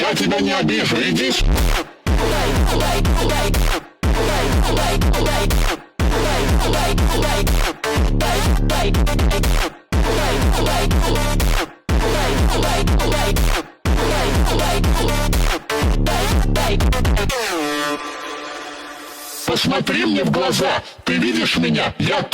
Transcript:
Я тебя не обижу, иди с... Посмотри мне в глаза, ты видишь меня, я...